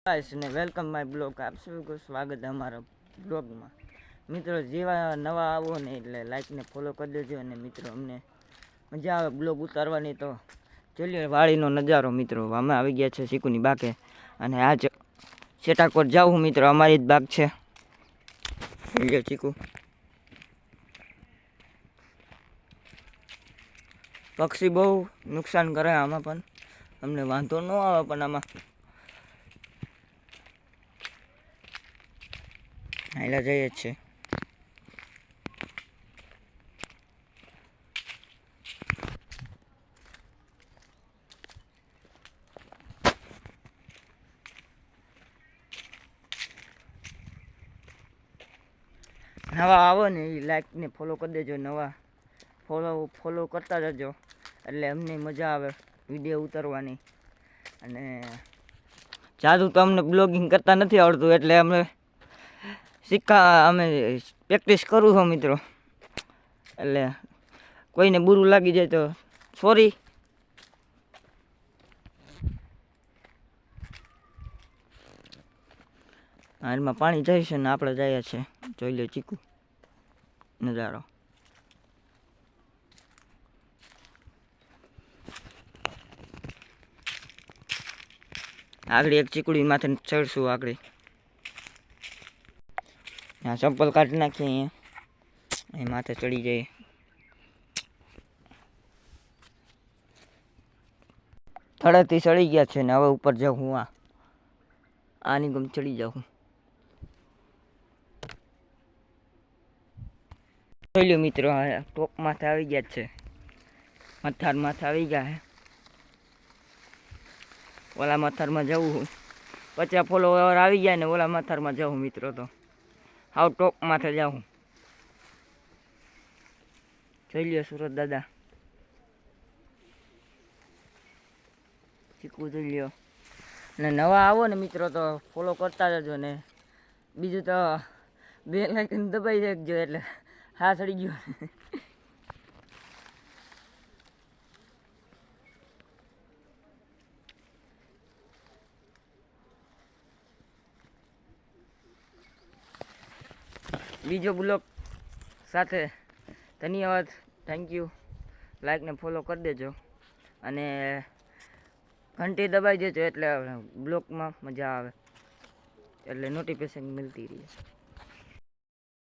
Guys ને welcome my blog. આપ સૌનું સ્વાગત છે અમારા બ્લોગમાં. મિત્રો જેવા નવા આવો ને એટલે લાઈક ને ફોલો કરી દેજો. અને મિત્રો અમને મજા આવે બ્લોગ ઉતારવાની. તો જોઈએ વાડીનો નજારો. મિત્રો અમે આવી ગયા છે ચીકુની બાગે, અને આજ સેટાકોટ જાઉં મિત્રો, અમારી જ બાગ છે. જોઈએ ચીકુ પક્ષી બહુ નુકસાન કરે આમાં, પણ અમને વાંધો ન આવે. પણ આમાં હાઈલા જઈએ જ છે. નવા આવો ને એ લાઈક ને ફોલો કરી દેજો. નવા ફોલો કરતા જજો, એટલે અમને મજા આવે વિડીયો ઉતારવાની. અને જાદુ તો અમને બ્લોગિંગ કરતા નથી આવડતું, એટલે અમે પ્રેક્ટિસ કરું છું મિત્રો. એટલે કોઈને બુરું લાગી જાય તો સોરી. હાલમાં પાણી જાય છે ને આપણે જઈએ છે. જોઈ લે ચીકુ નજારો. આગળ એક ચીકડી માથે ચડશું. આગળ ત્યાં ચપ્પલ કાઢી નાખીએ, અહીંયા અહીં માથે ચડી જાય. થડેથી ચડી ગયા છે ને હવે ઉપર જાઉં હું. આની ગમ ચડી જાઉં. જોઈ લો મિત્રો, ટોપ માથે આવી ગયા છે. મથાર માથે આવી ગયા છે. ઓલા મથારમાં જવું, 50 ફોલોવર આવી ગયા ને ઓલા મથારમાં જાઉં મિત્રો. તો હાવ ટોપ માથે જાઉં. જોઈ લ્યો સુરત દાદા, ચીકુ જોઈ લ્યો. ને નવા આવો ને મિત્રો તો ફોલો કરતા જજો. ને બીજું તો બેલ આઇકન દબાઈ રાખજો, એટલે હા ચડી ગયો. બીજો બ્લોગ સાથે ધન્યવાદ, થેન્ક યુ. લાઈક ને ફોલો કરી દેજો, અને ઘંટી દબાઈ દેજો, એટલે બ્લોગમાં મજા આવે, એટલે નોટિફિકેશન મળતી રહે.